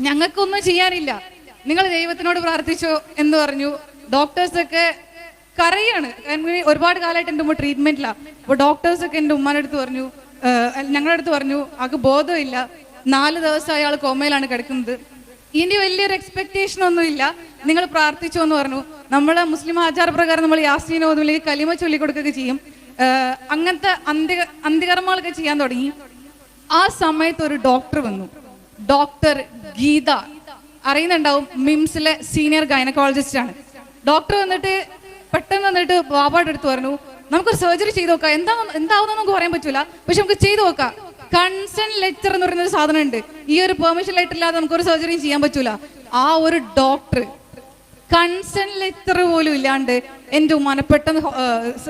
ഞങ്ങൾക്കൊന്നും ചെയ്യാനില്ല, നിങ്ങൾ ദൈവത്തിനോട് പ്രാർത്ഥിച്ചോ എന്ന് പറഞ്ഞു. ഡോക്ടേഴ്സൊക്കെ കരയാണ്. ഒരുപാട് കാലമായിട്ട് എൻ്റെ ഉമ്മ ട്രീറ്റ്മെന്റിലാണ്. അപ്പോൾ ഡോക്ടേഴ്സൊക്കെ എൻ്റെ ഉമ്മാൻ്റെ അടുത്ത് പറഞ്ഞു, ഞങ്ങളുടെ അടുത്ത് പറഞ്ഞു, ആൾക്ക് ബോധമില്ല, 4 ദിവസം അയാൾ കോമയിലാണ് കിടക്കുന്നത്, ഇനി വലിയൊരു എക്സ്പെക്ടേഷൻ ഒന്നുമില്ല, നിങ്ങൾ പ്രാർത്ഥിച്ചോ എന്ന് പറഞ്ഞു. നമ്മളെ മുസ്ലിം ആചാരപ്രകാരം നമ്മൾ യാസീനോ അല്ലെങ്കിൽ കലിമ ചൊല്ലിക്കൊടുക്കുകയൊക്കെ ചെയ്യും. അങ്ങനത്തെ അന്ത്യകർമ്മങ്ങളൊക്കെ ചെയ്യാൻ തുടങ്ങി. ആ സമയത്ത് ഒരു ഡോക്ടർ വന്നു, ഡോക്ടർ ഗീത, അറിയുന്നുണ്ടാവും, മിംസിലെ സീനിയർ ഗൈനക്കോളജിസ്റ്റ് ആണ്. ഡോക്ടർ വന്നിട്ട് പെട്ടെന്ന് വന്നിട്ട് ബാബായുടെ അടുത്ത് പറഞ്ഞു, നമുക്കൊരു സർജറി ചെയ്ത് നോക്കാം, എന്താവുന്ന നമുക്ക് പറയാൻ പറ്റൂല, പക്ഷെ നമുക്ക് ചെയ്തു നോക്കാം. കൺസെന്റ് ലെറ്റർ എന്ന് പറയുന്ന ഒരു സാധനം ഉണ്ട്. ഈ ഒരു പെർമിഷൻ ലെറ്റർ ഇല്ലാതെ നമുക്കൊരു സർജറിയും ചെയ്യാൻ പറ്റൂല. ആ ഒരു ഡോക്ടർ കൺസെന്റ് ലെറ്റർ പോലും ഇല്ലാണ്ട് എൻ്റെ ഉമ്മാനെ പെട്ടെന്ന്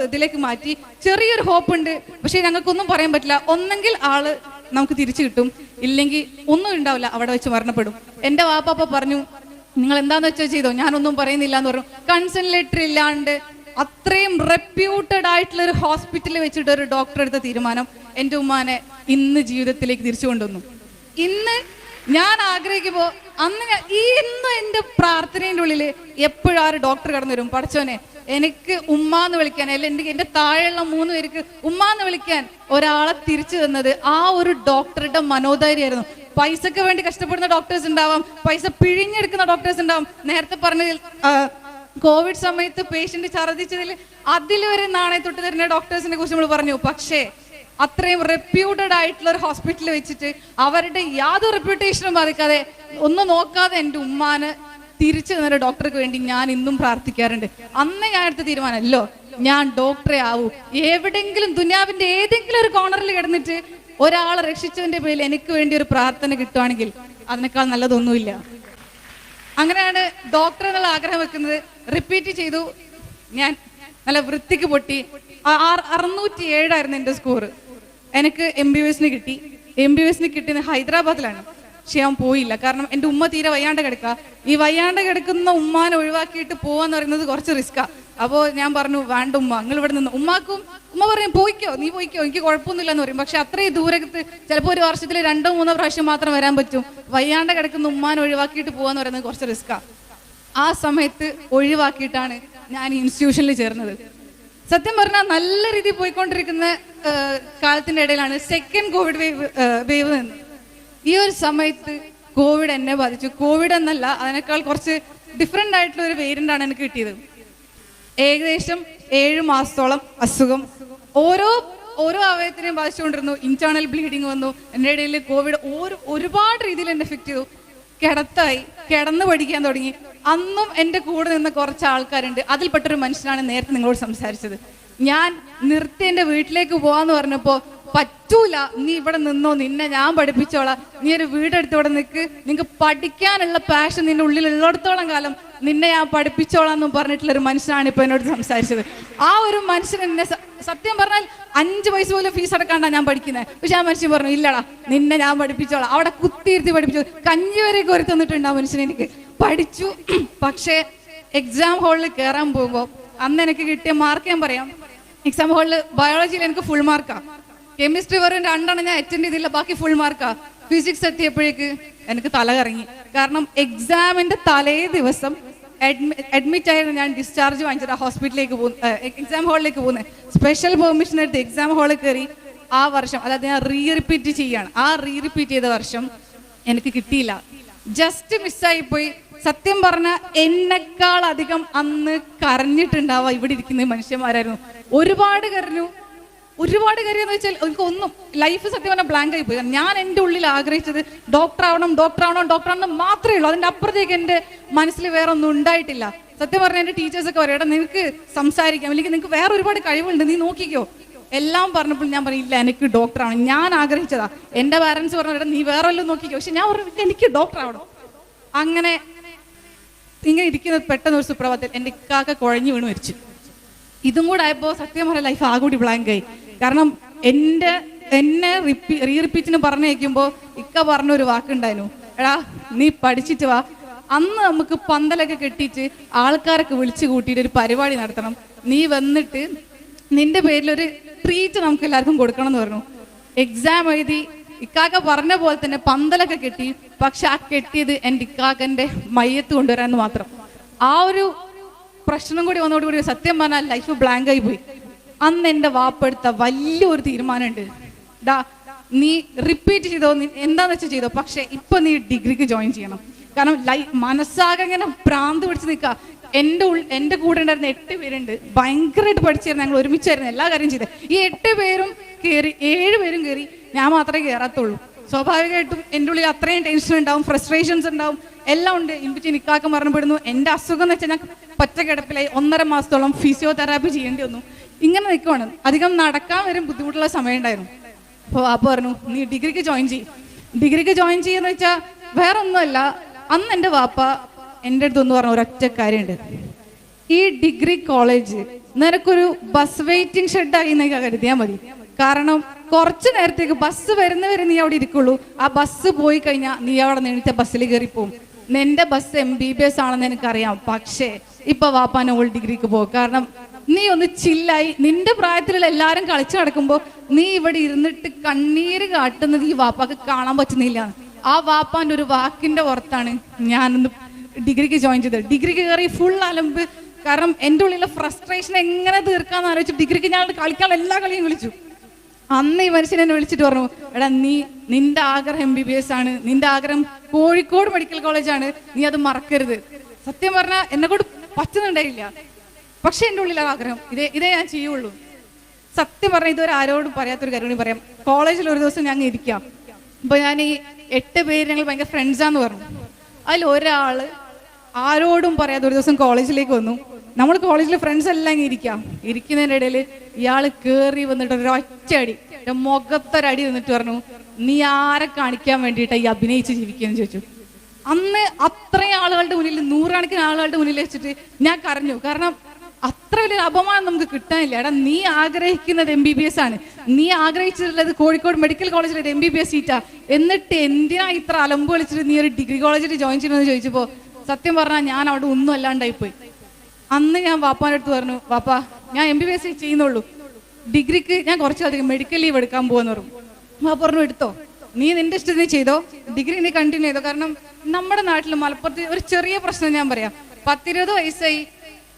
ഇതിലേക്ക് മാറ്റി. ചെറിയൊരു ഹോപ്പ് ഉണ്ട്, പക്ഷെ ഞങ്ങൾക്കൊന്നും പറയാൻ പറ്റില്ല. ഒന്നെങ്കിൽ ആള് നമുക്ക് തിരിച്ചു കിട്ടും, ഇല്ലെങ്കിൽ ഒന്നും ഉണ്ടാവില്ല, അവിടെ വെച്ച് മരണപ്പെടും. എൻ്റെ വാപ്പാപ്പ പറഞ്ഞു, നിങ്ങൾ എന്താന്ന് വെച്ചാൽ ചെയ്തോ, ഞാനൊന്നും പറയുന്നില്ല എന്ന് പറഞ്ഞു. കൺസെന്റ് ലെറ്റർ ഇല്ലാണ്ട് അത്രയും റെപ്യൂട്ടഡ് ആയിട്ടുള്ള ഒരു ഹോസ്പിറ്റലിൽ വെച്ചിട്ട് ഒരു ഡോക്ടർ എടുത്ത തീരുമാനം എൻ്റെ ഉമ്മാനെ ഇന്ന് ജീവിതത്തിലേക്ക് തിരിച്ചു കൊണ്ടുവന്നു. ഇന്ന് ഞാൻ ആഗ്രഹിക്കുമ്പോൾ ഇന്ന് എൻ്റെ പ്രാർത്ഥനയുടെ ഉള്ളിൽ എപ്പോഴും ആ ഒരു ഡോക്ടർ കടന്നു വരും, പഠിച്ചോനെ എനിക്ക് ഉമ്മാന്ന് വിളിക്കാൻ, അല്ലെങ്കിൽ എൻ്റെ താഴെയുള്ള 3 പേർക്ക് ഉമ്മാന്ന് വിളിക്കാൻ ഒരാളെ തിരിച്ചു തന്നത് ആ ഒരു ഡോക്ടറുടെ മനോധൈര്യമായിരുന്നു. പൈസക്ക് വേണ്ടി കഷ്ടപ്പെടുന്ന ഡോക്ടേഴ്സ് ഉണ്ടാവാം, പൈസ പിഴിഞ്ഞെടുക്കുന്ന ഡോക്ടേഴ്സ് ഉണ്ടാവാം. നേരത്തെ പറഞ്ഞതിൽ കോവിഡ് സമയത്ത് പേഷ്യന്റ് ഛർദ്ദിച്ചതിൽ അതിലൊരു നാണയത്തൊട്ട് തരുന്ന ഡോക്ടേഴ്സിനെ കുറിച്ച് നമ്മൾ പറഞ്ഞു. പക്ഷേ അത്രയും റെപ്യൂട്ടഡ് ആയിട്ടുള്ള ഒരു ഹോസ്പിറ്റലിൽ വെച്ചിട്ട് അവരുടെ യാതൊരു റെപ്യൂട്ടേഷനും ബാധിക്കാതെ ഒന്നും നോക്കാതെ എൻ്റെ ഉമ്മാന് തിരിച്ചു തന്നൊരു ഡോക്ടർക്ക് വേണ്ടി ഞാൻ ഇന്നും പ്രാർത്ഥിക്കാറുണ്ട്. അന്ന് ഞാൻ എടുത്ത തീരുമാനമല്ലോ, ഞാൻ ഡോക്ടറെ ആവൂ. എവിടെങ്കിലും ദുനിയാവിന്റെ ഏതെങ്കിലും ഒരു കോർണറിൽ കിടന്നിട്ട് ഒരാളെ രക്ഷിച്ചതിന്റെ പേരിൽ എനിക്ക് വേണ്ടി ഒരു പ്രാർത്ഥന കിട്ടുവാണെങ്കിൽ അതിനേക്കാൾ നല്ലതൊന്നുമില്ല. അങ്ങനെയാണ് ഡോക്ടർ എന്നുള്ള ആഗ്രഹം വെക്കുന്നത്. റിപ്പീറ്റ് ചെയ്തു, ഞാൻ നല്ല വൃത്തിക്ക് പൊട്ടി. 607 എൻ്റെ സ്കോർ. എനിക്ക് MBBS കിട്ടി. MBBS കിട്ടിയത് ഹൈദരാബാദിലാണ്. പക്ഷെ ഞാൻ പോയില്ല, കാരണം എൻ്റെ ഉമ്മ തീരെ വയ്യാണ്ട് കിടക്കുക. ഈ വയ്യാണ്ട് കിടക്കുന്ന ഉമ്മാനെ ഒഴിവാക്കിയിട്ട് പോവാന്ന് പറയുന്നത് കുറച്ച് റിസ്ക്കാ. അപ്പോൾ ഞാൻ പറഞ്ഞു, വേണ്ട ഉമ്മ, നിങ്ങൾ ഇവിടെ നിന്ന്. ഉമ്മ പറയും, പോയിക്കോ, നീ പോയിക്കോ, എനിക്ക് കുഴപ്പമൊന്നുമില്ല എന്ന് പറയും. പക്ഷെ അത്രയും ദൂരത്ത് ചിലപ്പോൾ ഒരു വർഷത്തിൽ 2-3 പ്രാവശ്യം മാത്രം വരാൻ പറ്റും. വയ്യാണ്ട് കിടക്കുന്ന ഉമ്മാനെ ഒഴിവാക്കിയിട്ട് പോവാന്ന് പറയുന്നത് കുറച്ച് റിസ്ക്കാ. ആ സമയത്ത് ഒഴിവാക്കിയിട്ടാണ് ഞാൻ ഇൻസ്റ്റിറ്റ്യൂഷനിൽ ചേർന്നത്. സത്യം പറഞ്ഞാൽ നല്ല രീതിയിൽ പോയിക്കൊണ്ടിരിക്കുന്ന കാലത്തിന്റെ ഇടയിലാണ് സെക്കൻഡ് കോവിഡ് വേവ് നിന്ന്. ഈ ഒരു സമയത്ത് കോവിഡ് എന്നെ ബാധിച്ചു. കോവിഡ് എന്നല്ല, അതിനേക്കാൾ കുറച്ച് ഡിഫറെൻ്റ് ആയിട്ടുള്ള ഒരു വേരിയൻ്റ് ആണ് എനിക്ക് കിട്ടിയത്. ഏകദേശം 7 മാസത്തോളം അസുഖം ഓരോ അവയവത്തിനെയും ബാധിച്ചുകൊണ്ടിരുന്നു. ഇന്റേണൽ ബ്ലീഡിങ് വന്നു. എൻ്റെ ഇടയിൽ കോവിഡ് ഒരുപാട് രീതിയിൽ എന്നെ എഫക്ട് ചെയ്തു. കിടന്ന് പഠിക്കാൻ തുടങ്ങി. അന്നും എൻ്റെ കൂടെ നിന്ന് കുറച്ച് ആൾക്കാരുണ്ട്. അതിൽപ്പെട്ടൊരു മനുഷ്യനാണ് നേരത്തെ നിങ്ങളോട് സംസാരിച്ചത്. ഞാൻ നിർത്തി എൻ്റെ വീട്ടിലേക്ക് പോവാന്ന് പറഞ്ഞപ്പോൾ, പറ്റൂല, നീ ഇവിടെ നിന്നോ, നിന്നെ ഞാൻ പഠിപ്പിച്ചോളാം, നീ ഒരു വീടെടുത്ത് ഇവിടെ നിൽക്ക്, നിനക്ക് പഠിക്കാനുള്ള പാഷൻ നിന്റെ ഉള്ളിലുള്ളിടത്തോളം കാലം നിന്നെ ഞാൻ പഠിപ്പിച്ചോളാം എന്നും പറഞ്ഞിട്ടുള്ള ഒരു മനുഷ്യനാണ് ഇപ്പൊ എന്നോട് സംസാരിച്ചത്. ആ ഒരു മനുഷ്യൻ എന്നെ സത്യം പറഞ്ഞാൽ 5 പൈസ പോലും ഫീസ് അടക്കാണ്ടാണ് ഞാൻ പഠിക്കുന്നത്. പക്ഷെ ആ മനുഷ്യൻ പറഞ്ഞു, ഇല്ലടാ, നിന്നെ ഞാൻ പഠിപ്പിച്ചോളാം. അവിടെ കുത്തിയിരുത്തി പഠിപ്പിച്ചു. കഞ്ഞി വരെ കോരി തന്നിട്ടുണ്ട് ആ മനുഷ്യൻ. എനിക്ക് പഠിച്ചു. പക്ഷേ എക്സാം ഹാളിൽ കയറാൻ പോകുമ്പോൾ അന്ന് എനിക്ക് കിട്ടിയ മാർക്ക് ഞാൻ പറയാം. എക്സാം ഹാളിൽ ബയോളജിയിൽ എനിക്ക് ഫുൾ മാർക്കാ. കെമിസ്ട്രി വെറും 2 ഞാൻ അറ്റൻഡ് ചെയ്തില്ല, ബാക്കി ഫുൾ മാർക്കാ. ഫിസിക്സ് എത്തിയപ്പോഴേക്ക് എനിക്ക് തല കറങ്ങി. കാരണം എക്സാമിന്റെ തലേ ദിവസം അഡ്മിറ്റ് ആയിരുന്നു. ഞാൻ ഡിസ്ചാർജ് വാങ്ങിച്ചിട്ട് ഹോസ്പിറ്റലിലേക്ക് എക്സാം ഹാളിലേക്ക് പോകുന്നത്. സ്പെഷ്യൽ പെർമിഷൻ എടുത്ത് എക്സാം ഹാളിൽ കയറി. ആ വർഷം, അതായത് ഞാൻ റിപ്പീറ്റ് ചെയ്യാണ്. ആ റിപ്പീറ്റ് ചെയ്ത വർഷം എനിക്ക് കിട്ടിയില്ല, ജസ്റ്റ് മിസ്സായി പോയി. സത്യം പറഞ്ഞാൽ എന്നെക്കാൾ അധികം അന്ന് കരഞ്ഞിട്ടുണ്ടാവുക ഇവിടെ ഇരിക്കുന്ന മനുഷ്യന്മാരായിരുന്നു. ഒരുപാട് കരയെന്ന് വെച്ചാൽ എനിക്കൊന്നും ലൈഫ് സത്യം പറഞ്ഞാൽ ബ്ലാങ്ക് ആയി പോയി. ഞാൻ എൻ്റെ ഉള്ളിൽ ആഗ്രഹിച്ചത് ഡോക്ടർ ആവണം മാത്രമേ ഉള്ളൂ. അതിൻ്റെ അപ്പുറത്തേക്ക് എൻ്റെ മനസ്സിൽ വേറെ ഒന്നും ഉണ്ടായിട്ടില്ല. സത്യം പറഞ്ഞാൽ എൻ്റെ ടീച്ചേഴ്സൊക്കെ പറയും, എടാ നിനക്ക് സംസാരിക്കാം, അല്ലെങ്കിൽ നിനക്ക് വേറെ ഒരുപാട് കഴിവുണ്ട്, നീ നോക്കിക്കോ. എല്ലാം പറഞ്ഞപ്പോൾ ഞാൻ പറയില്ല, എനിക്ക് ഡോക്ടർ ആവണം. ഞാൻ ആഗ്രഹിച്ചതാ. എൻ്റെ പാരൻസ് പറഞ്ഞു, എടാ നീ വേറെ വല്ലതും നോക്കിക്കോ. പക്ഷെ ഞാൻ പറഞ്ഞു, എനിക്ക് ഡോക്ടർ ആവണം. അങ്ങനെ ഇങ്ങനെ ഇരിക്കുന്നത് പെട്ടെന്ന് ഒരു സുപ്രഭാതത്തിൽ എൻ്റെ ഇക്കാക്ക കുഴഞ്ഞു വീണ് മരിച്ചു. ഇതും കൂടെ ആയപ്പോൾ സത്യം പറഞ്ഞ ലൈഫ് ആകൂടി ബ്ലാങ്ക് ആയി. കാരണം എന്നെ റിപ്പീറ്റിന് പറഞ്ഞയക്കുമ്പോൾ ഇക്ക പറഞ്ഞൊരു വാക്കുണ്ടായിരുന്നു, എടാ നീ പഠിച്ചിട്ട് വാ, അന്ന് നമുക്ക് പന്തലൊക്കെ കെട്ടിയിട്ട് ആൾക്കാരൊക്കെ വിളിച്ചു കൂട്ടിയിട്ട് ഒരു പരിപാടി നടത്തണം, നീ വന്നിട്ട് നിന്റെ പേരിലൊരു ട്രീറ്റ് നമുക്ക് എല്ലാവർക്കും കൊടുക്കണം എന്ന് പറഞ്ഞു. എക്സാം എഴുതി ഇക്കാക്ക പറഞ്ഞ പോലെ തന്നെ പന്തലൊക്കെ കെട്ടി. പക്ഷെ ആ കെട്ടിയത് എൻ്റെ ഇക്കാക്കൻ്റെ മയ്യത്ത് കൊണ്ടുവരാന്ന് മാത്രം. ആ ഒരു പ്രശ്നം കൂടി വന്നതോടുകൂടി സത്യം പറഞ്ഞാൽ ലൈഫ് ബ്ലാങ്ക് ആയി പോയി. അന്ന് എൻ്റെ വാപ്പ എടുത്ത വലിയൊരു തീരുമാനമുണ്ട്. ഡാ നീ റിപ്പീറ്റ് ചെയ്തോ, എന്താന്ന് വെച്ചാൽ ചെയ്തോ, പക്ഷെ ഇപ്പൊ നീ ഡിഗ്രിക്ക് ജോയിൻ ചെയ്യണം. കാരണം മനസ്സാകെ ഇങ്ങനെ ഭ്രാന്ത് പിടിച്ച് നിൽക്കുക. എൻ്റെ കൂടെ ഉണ്ടായിരുന്ന 8 പേരുണ്ട്, ഭയങ്കരമായിട്ട് പഠിച്ചിരുന്നു, ഞങ്ങൾ ഒരുമിച്ചായിരുന്നു എല്ലാ കാര്യം ചെയ്തത്. ഈ 8 പേരും കയറി, 7 പേരും കയറി, ഞാൻ മാത്രമേ കയറാത്തുള്ളൂ. സ്വാഭാവികമായിട്ടും എൻ്റെ ഉള്ളിൽ അത്രയും ടെൻഷൻ ഉണ്ടാവും, ഫ്രസ്ട്രേഷൻസ് ഉണ്ടാവും, എല്ലാം ഉണ്ട്. എനിക്ക് നിക്കാക്ക മരണപ്പെടുന്നു. എൻ്റെ അസുഖം എന്ന് വെച്ചാൽ ഞാൻ പച്ചക്കിടപ്പിലായി 1.5 മാസത്തോളം ഫിസിയോതെറാപ്പി ചെയ്യേണ്ടി വന്നു. ഇങ്ങനെ നിൽക്കുവാണ്. അധികം നടക്കാൻ വരും ബുദ്ധിമുട്ടുള്ള സമയം ഉണ്ടായിരുന്നു. അപ്പോൾ വാപ്പ പറഞ്ഞു നീ ഡിഗ്രിക്ക് ജോയിൻ ചെയ്യും. ഡിഗ്രിക്ക് ജോയിൻ ചെയ്യുന്ന വെച്ചാൽ വേറെ ഒന്നുമല്ല, അന്ന് എൻ്റെ വാപ്പ എൻ്റെ അടുത്തൊന്ന് പറഞ്ഞ ഒരൊറ്റ കാര്യമുണ്ട്. ഈ ഡിഗ്രി കോളേജ് നിനക്കൊരു ബസ് വെയിറ്റിംഗ് ഷെഡായി എന്നൊക്കെ കരുതിയാൽ മതി. കാരണം കുറച്ച് നേരത്തേക്ക് ബസ് വരുന്നവരെ നീ അവിടെ ഇരിക്കുള്ളൂ. ആ ബസ് പോയി കഴിഞ്ഞാൽ നീ അവിടെ നേടിച്ച ബസ്സിൽ കയറിപ്പോവും. നിന്റെ ബസ് MBBS ആണെന്ന് എനിക്കറിയാം. പക്ഷേ ഇപ്പൊ വാപ്പാൻ ഓൾ ഡിഗ്രിക്ക് പോകും. കാരണം നീ ഒന്ന് ചില്ലായി. നിന്റെ പ്രായത്തിലുള്ള എല്ലാവരും കളിച്ചു നടക്കുമ്പോൾ നീ ഇവിടെ ഇരുന്നിട്ട് കണ്ണീര് കാട്ടുന്നത് ഈ വാപ്പാക്ക് കാണാൻ പറ്റുന്നില്ല. ആ വാപ്പാന്റെ ഒരു വാക്കിന്റെ പുറത്താണ് ഞാനൊന്ന് ഡിഗ്രിക്ക് ജോയിൻ ചെയ്തത്. ഡിഗ്രിക്ക് കയറി ഫുൾ അലമ്പ്. കാരണം എൻ്റെ ഉള്ളിലെ ഫ്രസ്ട്രേഷൻ എങ്ങനെ തീർക്കാന്ന് ആലോചിച്ചു ഡിഗ്രിക്ക് ഞാൻ കളിക്കാനുള്ള എല്ലാ കളിയും വിളിച്ചു. അന്ന് ഈ മനുഷ്യൻ എന്നെ വിളിച്ചിട്ട് പറഞ്ഞു, എടാ നിന്റെ ആഗ്രഹം MBBS ആണ്, നിന്റെ ആഗ്രഹം കോഴിക്കോട് മെഡിക്കൽ കോളേജാണ്, നീ അത് മറക്കരുത്. സത്യം പറഞ്ഞാൽ എന്നെ കൊണ്ട് പറ്റുന്നുണ്ടായില്ല. പക്ഷെ എൻ്റെ ഉള്ളിലെ ആഗ്രഹം ഇതേ ഞാൻ ചെയ്യുള്ളൂ. സത്യം പറഞ്ഞാൽ ഇതുവരെ ആരോടും പറയാത്തൊരു കാര്യം പറയാം. കോളേജിൽ ഒരു ദിവസം ഞങ്ങൾ ഇരിക്കാം. അപ്പൊ ഞാൻ ഈ 8 പേര് ഞങ്ങൾ ഭയങ്കര ഫ്രണ്ട്സാന്ന് പറഞ്ഞു. അതിൽ ഒരാള് ആരോടും പറയാതെ ഒരു ദിവസം കോളേജിലേക്ക് വന്നു. നമ്മൾ കോളേജിലെ ഫ്രണ്ട്സ് എല്ലാം ഇരിക്കുന്നതിൻ്റെ ഇടയിൽ ഇയാൾ കേറി വന്നിട്ട് ഒരൊറ്റടി, മുഖത്തൊരടി വന്നിട്ട് പറഞ്ഞു, നീ ആരെ കാണിക്കാൻ വേണ്ടിയിട്ടാ ഈ അഭിനയിച്ച് ജീവിക്കുകയെന്ന് ചോദിച്ചു. അന്ന് അത്രയും ആളുകളുടെ മുന്നിൽ, 100 കണക്കിന് ആളുകളുടെ മുന്നിൽ വെച്ചിട്ട് ഞാൻ കരഞ്ഞു. കാരണം അത്ര വലിയൊരു അപമാനം നമുക്ക് കിട്ടാനില്ല. എടാ നീ ആഗ്രഹിക്കുന്നത് MBBS ആണ്, നീ ആഗ്രഹിച്ചിട്ടുള്ളത് കോഴിക്കോട് മെഡിക്കൽ കോളേജിലെ MBBS സീറ്റാ, എന്നിട്ട് എന്തിനാ ഇത്ര അലമ്പ് കളിച്ചിട്ട് നീ ഒരു ഡിഗ്രി കോളേജിൽ ജോയിൻ ചെയ്യണമെന്ന് ചോദിച്ചപ്പോൾ സത്യം പറഞ്ഞാൽ ഞാൻ അവിടെ ഒന്നും അല്ലാണ്ടായിപ്പോയി. അന്ന് ഞാൻ വാപ്പാൻ്റെ അടുത്ത് പറഞ്ഞു, വാപ്പാ ഞാൻ MBBS ചെയ്യുന്നുള്ളൂ, ഡിഗ്രിക്ക് ഞാൻ കുറച്ചധികം മെഡിക്കൽ ലീവ് എടുക്കാൻ പോകുമെന്ന് പറഞ്ഞു. വാപ്പ പറഞ്ഞു എടുത്തോ, നീ നിന്റെ ഇഷ്ടത്തിന് ചെയ്തോ, ഡിഗ്രി നീ കണ്ടിന്യൂ ചെയ്തോ. കാരണം നമ്മുടെ നാട്ടിൽ മലപ്പുറത്ത് ഒരു ചെറിയ പ്രശ്നം ഞാൻ പറയാം, 10-20 വയസ്സായി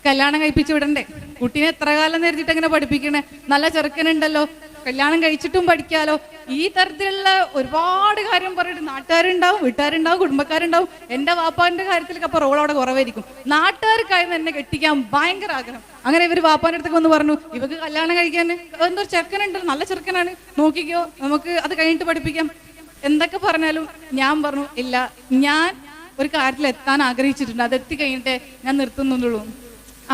കല്യാണം കഴിപ്പിച്ചു വിടണ്ടേ, കുട്ടീനെ എത്ര കാലം നേരിട്ട് എങ്ങനെ പഠിപ്പിക്കണേ, നല്ല ചെറുക്കനുണ്ടല്ലോ, കല്യാണം കഴിച്ചിട്ടും പഠിക്കാലോ. ഈ തരത്തിലുള്ള ഒരുപാട് കാര്യം പറഞ്ഞിട്ട് നാട്ടുകാരുണ്ടാവും, വീട്ടുകാരുണ്ടാവും, കുടുംബക്കാരുണ്ടാവും. എൻ്റെ വാപ്പാന്റെ കാര്യത്തിലൊക്കെ അപ്പൊ റോൾ അവിടെ കുറവായിരിക്കും. നാട്ടുകാർക്കായിരുന്നു എന്നെ കെട്ടിക്കാൻ ഭയങ്കര ആഗ്രഹം. അങ്ങനെ ഇവർ വാപ്പാന്റെ അടുത്തേക്ക് വന്ന് പറഞ്ഞു, ഇവക്ക് കല്യാണം കഴിക്കാൻ എന്തോ ചെറുക്കനുണ്ടല്ലോ, നല്ല ചെറുക്കനാണ്, നോക്കിക്കോ, നമുക്ക് അത് കഴിഞ്ഞിട്ട് പഠിപ്പിക്കാം. എന്തൊക്കെ പറഞ്ഞാലും ഞാൻ പറഞ്ഞു ഇല്ല, ഞാൻ ഒരു കാര്യത്തിൽ എത്താൻ ആഗ്രഹിച്ചിട്ടുണ്ട്, അത് എത്തി കഴിഞ്ഞിട്ടേ ഞാൻ നിർത്തുന്നുള്ളൂ.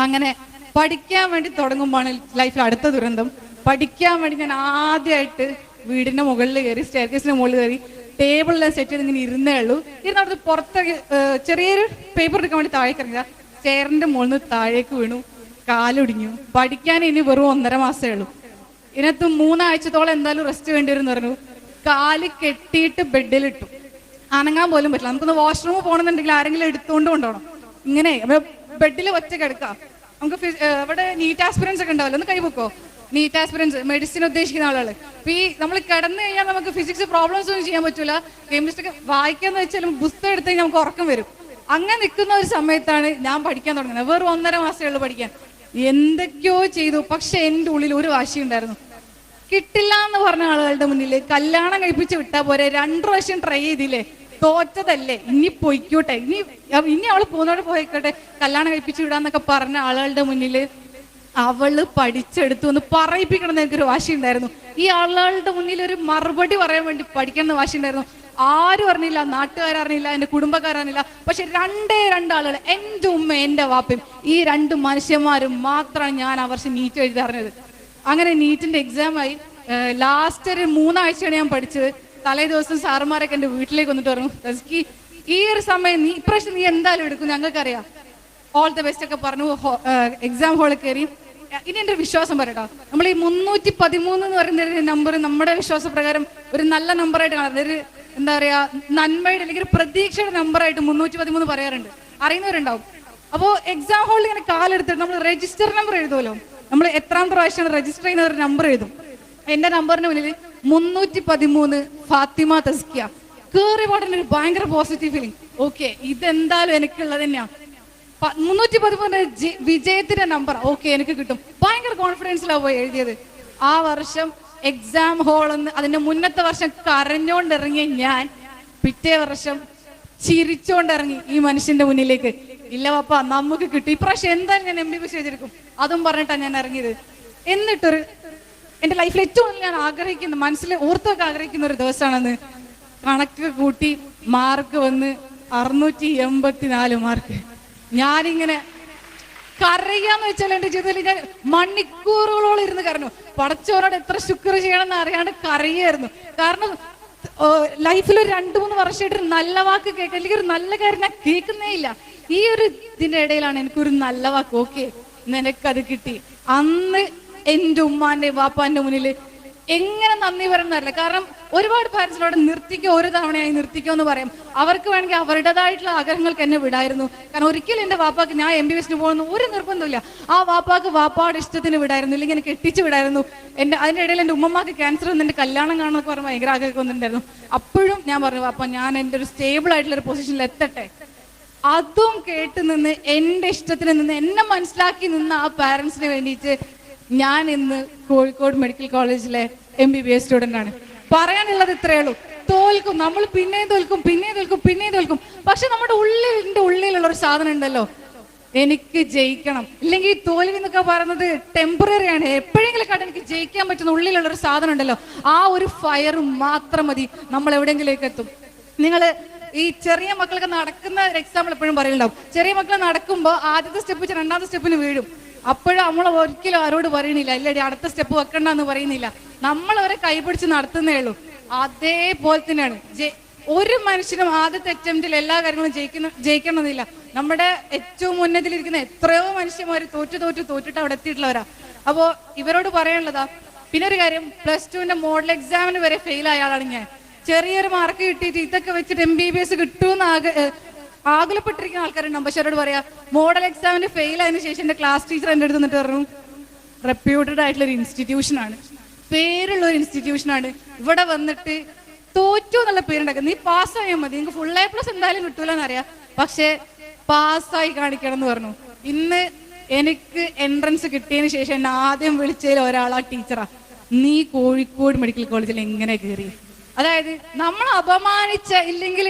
അങ്ങനെ പഠിക്കാൻ വേണ്ടി തുടങ്ങുമ്പോഴാണ് ലൈഫിൽ അടുത്ത ദുരന്തം. പഠിക്കാൻ വേണ്ടി ഞാൻ ആദ്യമായിട്ട് വീടിന്റെ മുകളിൽ കയറി, സ്റ്റെയർകേസിന്റെ മുകളിൽ കയറി, ടേബിളിലെല്ലാം സെറ്റ് ചെയ്ത് ഇങ്ങനെ ഇരുന്നേ ഉള്ളൂ. ഇരുന്ന് അവിടുത്തെ പുറത്ത് ചെറിയൊരു പേപ്പർ എടുക്കാൻ വേണ്ടി താഴേക്ക് ഇറങ്ങിയ ചെയറിന്റെ മുകളിൽ നിന്ന് താഴേക്ക് വീണു, കാലൊടിഞ്ഞു. പഠിക്കാൻ ഇനി വെറും 1.5 മാസമേ ഉള്ളൂ. ഇതിനകത്ത് 3 ആഴ്ചത്തോളം എന്തായാലും റെസ്റ്റ് വേണ്ടി വരും എന്ന് പറഞ്ഞു. കാല് കെട്ടിയിട്ട് ബെഡിലിട്ടു, അനങ്ങാൻ പോലും പറ്റില്ല. നമുക്കൊന്ന് വാഷ്റൂമിൽ പോകണമെന്നുണ്ടെങ്കിൽ ആരെങ്കിലും എടുത്തുകൊണ്ട് കൊണ്ടുപോകണം. ഇങ്ങനെ ബെഡിൽ ഒറ്റ കിടക്കാം. നമുക്ക് അവിടെ നീറ്റ് ആസ്പിറൻസ് ഒക്കെ ഉണ്ടാവല്ലോ, ഒന്ന് കൈവെക്കോ. നീറ്റ് ആസ്പിറൻസ് മെഡിസിൻ ഉദ്ദേശിക്കുന്ന ആളുകൾ. അപ്പൊ ഈ നമ്മൾ കിടന്നു കഴിഞ്ഞാൽ നമുക്ക് ഫിസിക്സ് പ്രോബ്ലംസ് ഒന്നും ചെയ്യാൻ പറ്റൂല, കെമിസ്ട്രി ഒക്കെ വായിക്കാന്ന് വെച്ചാൽ പുസ്തകം എടുത്ത് കഴിഞ്ഞാൽ നമുക്ക് ഉറക്കം വരും. അങ്ങനെ നിൽക്കുന്ന ഒരു സമയത്താണ് ഞാൻ പഠിക്കാൻ തുടങ്ങുന്നത്. വെറും 1.5 മാസമേ ഉള്ളൂ പഠിക്കാൻ. എന്തൊക്കെയോ ചെയ്തു, പക്ഷെ എൻ്റെ ഉള്ളിൽ ഒരു വാശി ഉണ്ടായിരുന്നു. കിട്ടില്ല എന്ന് പറഞ്ഞ ആളുകളുടെ മുന്നിൽ കല്യാണം കഴിപ്പിച്ച് വിട്ടാൽ പോരെ, 2 പ്രാവശ്യം ട്രൈ ചെയ്തില്ലേ, തോറ്റതല്ലേ, ഇനി പൊയ്ക്കോട്ടെ, ഇനി അവള് പോകുന്നോടെ പോയിക്കോട്ടെ, കല്യാണം കഴിപ്പിച്ച് വിടാന്നൊക്കെ പറഞ്ഞ ആളുകളുടെ മുന്നിൽ അവള് പഠിച്ചെടുത്തു എന്ന് പറയിപ്പിക്കണം എന്ന് എനിക്കൊരു വാശി ഉണ്ടായിരുന്നു. ഈ ആളുകളുടെ മുന്നിൽ ഒരു മറുപടി പറയാൻ വേണ്ടി പഠിക്കണം എന്ന് വാശി ഉണ്ടായിരുന്നു. ആരും അറിഞ്ഞില്ല, നാട്ടുകാരറിഞ്ഞില്ല, എൻ്റെ കുടുംബക്കാരറിഞ്ഞില്ല. പക്ഷെ 2 ആളുകൾ, എൻ്റെ ഉമ്മ, എൻ്റെ വാപ്പയും, ഈ 2 മനുഷ്യന്മാരും മാത്രമാണ് ഞാൻ ആ വർഷം നീറ്റ് എഴുതി അറിഞ്ഞത്. അങ്ങനെ നീറ്റിന്റെ എക്സാം ആയി. ലാസ്റ്റ് ഒരു 3 ആഴ്ചയാണ് ഞാൻ പഠിച്ചത്. തലേ ദിവസം സാറുമാരൊക്കെ എൻ്റെ വീട്ടിലേക്ക് വന്നിട്ട് പറഞ്ഞു, തസ്കി ഈ ഒരു സമയം ഇപ്രാവശ്യം നീ എന്തായാലും എടുക്കും, ഞങ്ങൾക്കറിയാം, ഓൾ ദ ബെസ്റ്റ് ഒക്കെ പറഞ്ഞു. എക്സാം ഹാളിൽ കയറി. ഇനി എൻ്റെ ഒരു വിശ്വാസം പറയട്ടോ, നമ്മൾ ഈ 313 എന്ന് പറയുന്ന ഒരു നമ്പർ നമ്മുടെ വിശ്വാസപ്രകാരം ഒരു നല്ല നമ്പറായിട്ട് കാണുന്നത്, ഒരു എന്താ പറയാ നന്മയുടെ അല്ലെങ്കിൽ ഒരു പ്രതീക്ഷയുടെ നമ്പറായിട്ട് 313 പറയാറുണ്ട്, അറിയുന്നവരുണ്ടാവും. അപ്പോൾ എക്സാം ഹാളിൽ ഇങ്ങനെ കാലെടുത്തിട്ട് നമ്മൾ രജിസ്റ്റർ നമ്പർ എഴുതുമല്ലോ, നമ്മൾ എത്രാമത്തെ പ്രാവശ്യമാണ് രജിസ്റ്റർ ചെയ്യുന്ന ഒരു നമ്പർ എഴുതും. എൻ്റെ നമ്പറിന് മുന്നിൽ 313 ഫാത്തിമ തസ്കിയ കേറി പാടുന്ന ഒരു ഭയങ്കര പോസിറ്റീവ് ഫീലിംഗ്. ഓക്കെ, ഇതെന്തായാലും എനിക്കുള്ളത് തന്നെയാണ്. 313 വിജയത്തിന്റെ നമ്പർ ഓക്കെ എനിക്ക് കിട്ടും. ഭയങ്കര കോൺഫിഡൻസിലാണ് പോയി എഴുതിയത്. ആ വർഷം എക്സാം ഹാളിന്ന് അതിന്റെ മുന്നത്തെ വർഷം കരഞ്ഞോണ്ടിറങ്ങിയ ഞാൻ പിറ്റേ വർഷം ചിരിച്ചോണ്ടിറങ്ങി ഈ മനുഷ്യന്റെ മുന്നിലേക്ക്. ഇല്ല പപ്പ നമുക്ക് കിട്ടും, ഇപ്രാവശ്യം എന്തായാലും ഞാൻ MBBS ചെയ്തിരിക്കും, അതും പറഞ്ഞിട്ടാണ് ഞാൻ ഇറങ്ങിയത്. എന്നിട്ടൊരു എന്റെ ലൈഫിൽ ഏറ്റവും കൂടുതൽ ഞാൻ ആഗ്രഹിക്കുന്ന, മനസ്സിൽ ഓർത്തൊക്കെ ആഗ്രഹിക്കുന്ന ഒരു ദിവസമാണെന്ന്. കണക്ക് കൂട്ടി മാർക്ക് വന്ന് 684 മാർക്ക്. ഞാനിങ്ങനെ കരയാന്ന് വെച്ചാൽ എന്റെ ജീവിതത്തിൽ ഞാൻ മണിക്കൂറുകളോളം ഇരുന്ന് കരഞ്ഞു. പടച്ചോനോട് എത്ര ശുക്ർ ചെയ്യണമെന്ന് അറിയാണ്ട് കരയായിരുന്നു. കാരണം ലൈഫിൽ ഒരു 2-3 വർഷമായിട്ട് നല്ല വാക്ക് കേൾക്കുക, അല്ലെങ്കിൽ ഒരു നല്ല കാര്യം ഞാൻ കേൾക്കുന്നേ ഇല്ല. ഈ ഒരു ഇതിന്റെ ഇടയിലാണ് എനിക്കൊരു നല്ല വാക്ക്, ഓക്കെ നിനക്കത് കിട്ടി. അന്ന് എൻ്റെ ഉമ്മാന്റെ വാപ്പാന്റെ മുന്നിൽ എങ്ങനെ നന്ദി പറയുന്നതല്ല. കാരണം ഒരുപാട് പാരൻസിനോട് നിർത്തിക്കോ, ഒരു തവണയായി നിർത്തിക്കോ എന്ന് പറയും. അവർക്ക് വേണമെങ്കിൽ അവരുടേതായിട്ടുള്ള ആഗ്രഹങ്ങൾക്ക് എന്നെ വിടായിരുന്നു. കാരണം ഒരിക്കലും എൻ്റെ വാപ്പാക്ക് ഞാൻ MBBS പോകുന്ന ഒരു നിർബന്ധമില്ല. ആ വാപ്പാക്ക് വാപ്പാട് ഇഷ്ടത്തിന് വിടായിരുന്നു, ഇല്ലെങ്കിൽ എനിക്ക് കെട്ടിച്ച് വിടായിരുന്നു. അതിൻ്റെ ഇടയിൽ എൻ്റെ ഉമ്മമാക്ക് ക്യാൻസർ വന്ന് എൻ്റെ കല്യാണം കാണുന്നൊക്കെ പറഞ്ഞാൽ ഭയങ്കര ആഗ്രഹം വന്നിട്ടുണ്ടായിരുന്നു. അപ്പോഴും ഞാൻ പറഞ്ഞു വാപ്പ ഞാൻ എൻ്റെ ഒരു സ്റ്റേബിൾ ആയിട്ടുള്ള ഒരു പൊസിഷനിൽ എത്തട്ടെ. അതും കേട്ട് നിന്ന് എൻ്റെ ഇഷ്ടത്തിന് നിന്ന് എന്നെ മനസ്സിലാക്കി നിന്ന് ആ പാരൻസിന് വേണ്ടിയിട്ട് ഞാൻ ഇന്ന് കോഴിക്കോട് മെഡിക്കൽ കോളേജിലെ MBBS സ്റ്റുഡൻ്റ് ആണ്. പറയാനുള്ളത് ഇത്രയേ ഉള്ളൂ. തോൽക്കും, നമ്മൾ പിന്നെയും തോൽക്കും. പക്ഷെ നമ്മുടെ ഉള്ളിലുള്ള ഒരു സാധനം ഉണ്ടല്ലോ, എനിക്ക് ജയിക്കണം. ഇല്ലെങ്കിൽ തോൽവി എന്നൊക്കെ പറയുന്നത് ടെമ്പററി ആണ്. എപ്പോഴെങ്കിലും കാട്ടെ എനിക്ക് ജയിക്കാൻ പറ്റുന്ന ഉള്ളിലുള്ള ഒരു സാധനം ഉണ്ടല്ലോ, ആ ഒരു ഫയർ മാത്രം മതി നമ്മൾ എവിടെയെങ്കിലേക്ക് എത്തും. നിങ്ങൾ ഈ ചെറിയ മക്കളൊക്കെ നടക്കുന്ന ഒരു എക്സാമ്പിൾ എപ്പോഴും പറയുന്നുണ്ടാവും. ചെറിയ മക്കൾ നടക്കുമ്പോൾ ആദ്യത്തെ സ്റ്റെപ്പ് വെച്ച് രണ്ടാമത്തെ സ്റ്റെപ്പിന് വീഴും. അപ്പോഴും നമ്മൾ ഒരിക്കലും ആരോട് പറയണില്ല, ഇല്ലടി അടുത്ത സ്റ്റെപ്പ് വെക്കണ്ടെന്ന് പറയുന്നില്ല. നമ്മൾ അവരെ കൈപിടിച്ച് നടത്തുന്നേ ഉള്ളൂ. അതേപോലെ തന്നെയാണ് ഒരു മനുഷ്യനും ആദ്യത്തെ അറ്റംപ്റ്റിൽ എല്ലാ കാര്യങ്ങളും ജയിക്കണമെന്നില്ല. നമ്മുടെ ഏറ്റവും ഉന്നതിലിരിക്കുന്ന എത്രയോ മനുഷ്യന്മാർ തോറ്റിട്ട് അവിടെ എത്തിയിട്ടുള്ളവരാ. അപ്പോ ഇവരോട് പറയാനുള്ളതാ. പിന്നെ ഒരു കാര്യം, +2 മോഡൽ എക്സാമിന് വരെ ഫെയിൽ ആയ ആളാണ് ഞാൻ. ചെറിയൊരു മാർക്ക് കിട്ടിയിട്ട് ഇതൊക്കെ വെച്ചിട്ട് MBBS കിട്ടുമെന്ന് ആകുലപ്പെട്ടിരിക്കുന്ന ആൾക്കാരുണ്ടാവും. പക്ഷെ അവരോട് പറയാ, മോഡൽ എക്സാമിന് ഫെയിൽ ആയതിനു ശേഷം എന്റെ ക്ലാസ് ടീച്ചർ എൻ്റെ അടുത്ത് നിന്നിട്ട് പറഞ്ഞു, റെപ്യൂട്ടഡ് ആയിട്ടുള്ള ഒരു ഇൻസ്റ്റിറ്റ്യൂഷനാണ്, പേരുള്ള ഒരു ഇൻസ്റ്റിറ്റ്യൂഷനാണ്, ഇവിടെ വന്നിട്ട് തോറ്റു എന്നുള്ള പേരുണ്ടാക്കുക, നീ പാസ്സായാൽ മതി, നിങ്ങൾക്ക് ഫുൾ A+ എന്തായാലും കിട്ടൂലെന്നറിയാം, പക്ഷെ പാസ്സായി കാണിക്കണം എന്ന് പറഞ്ഞു. ഇന്ന് എനിക്ക് എൻട്രൻസ് കിട്ടിയതിന് ശേഷം എന്നെ ആദ്യം വിളിച്ചതിൽ ഒരാളാ ടീച്ചറാ, നീ കോഴിക്കോട് മെഡിക്കൽ കോളേജിൽ എങ്ങനെ കയറി? അതായത് നമ്മൾ അപമാനിച്ച ഇല്ലെങ്കിൽ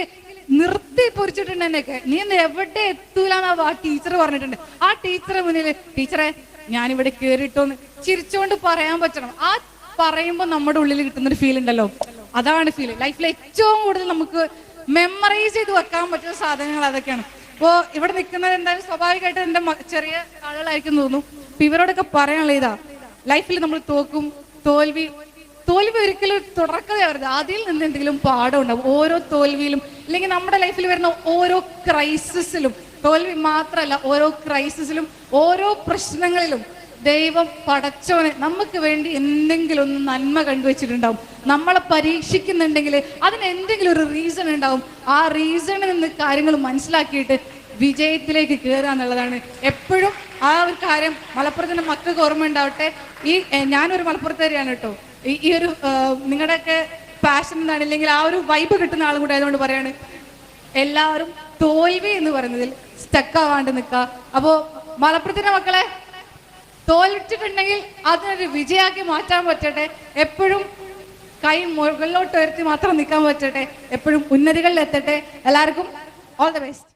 നിർത്തി പൊരിച്ചിട്ടുണ്ട് എന്നൊക്കെ, നീ ഒന്ന് എവിടെ എത്തൂലെന്നാ ആ ടീച്ചർ പറഞ്ഞിട്ടുണ്ട്. ആ ടീച്ചറെ മുന്നിൽ, ടീച്ചറെ ഞാനിവിടെ കയറിയിട്ടോന്ന് ചിരിച്ചുകൊണ്ട് പറയാൻ പറ്റണം. ആ പറയുമ്പോൾ നമ്മുടെ ഉള്ളിൽ കിട്ടുന്നൊരു ഫീൽ ഉണ്ടല്ലോ, അതാണ് ഫീൽ. ലൈഫിൽ ഏറ്റവും കൂടുതൽ നമുക്ക് മെമ്മറൈസ് ചെയ്ത് വെക്കാൻ പറ്റുന്ന സാധനങ്ങൾ അതൊക്കെയാണ്. അപ്പോൾ ഇവിടെ നിൽക്കുന്നത് എന്തായാലും സ്വാഭാവികമായിട്ട് എൻ്റെ ചെറിയ ആളുകളായിരിക്കും തോന്നുന്നു. അപ്പൊ ഇവരോടൊക്കെ പറയാനുള്ള ഇതാ, ലൈഫിൽ നമ്മൾ തോൽവി ഒരിക്കലും തുടക്കതയാവരുത്. അതിൽ നിന്ന് എന്തെങ്കിലും പാഠം ഉണ്ടാവും ഓരോ തോൽവിയിലും. അല്ലെങ്കിൽ നമ്മുടെ ലൈഫിൽ വരുന്ന ഓരോ ക്രൈസിസിലും, തോൽവി മാത്രമല്ല, ഓരോ ക്രൈസിസിലും ഓരോ പ്രശ്നങ്ങളിലും ദൈവം പടച്ചോനെ നമുക്ക് വേണ്ടി എന്തെങ്കിലും ഒന്ന് നന്മ കണ്ടുവച്ചിട്ടുണ്ടാവും. നമ്മളെ പരീക്ഷിക്കുന്നുണ്ടെങ്കിൽ അതിന് എന്തെങ്കിലും ഒരു റീസൺ ഉണ്ടാവും. ആ റീസണിൽ നിന്ന് കാര്യങ്ങൾ മനസ്സിലാക്കിയിട്ട് വിജയത്തിലേക്ക് കയറുക എന്നുള്ളതാണ് എപ്പോഴും ആ ഒരു കാര്യം. മലപ്പുറത്തിന്റെ മക്കൾക്ക് ഓർമ്മ ഉണ്ടാവട്ടെ, ഞാനൊരു മലപ്പുറത്തുകാരിയാണ് കേട്ടോ. ഈ ഒരു നിങ്ങളുടെയൊക്കെ പാഷൻ എന്നാണ്, ഇല്ലെങ്കിൽ ആ ഒരു വൈബ് കിട്ടുന്ന ആളും കൂടെ ആയതുകൊണ്ട് പറയാണ്, എല്ലാവരും തോൽവി എന്ന് പറയുന്നതിൽ സ്റ്റക്കാവാണ്ട് നിൽക്കുക. അപ്പോൾ മലപ്പുറത്തിന്റെ മക്കളെ, തോൽവിച്ചിട്ടുണ്ടെങ്കിൽ അതിനൊരു വിജയമാക്കി മാറ്റാൻ പറ്റട്ടെ. എപ്പോഴും കൈ മുകളിലോട്ട് ഉയർത്തി മാത്രം നിൽക്കാൻ പറ്റട്ടെ. എപ്പോഴും ഉന്നതികളിൽ എത്തട്ടെ. എല്ലാവർക്കും ഓൾ ദ ബെസ്റ്റ്.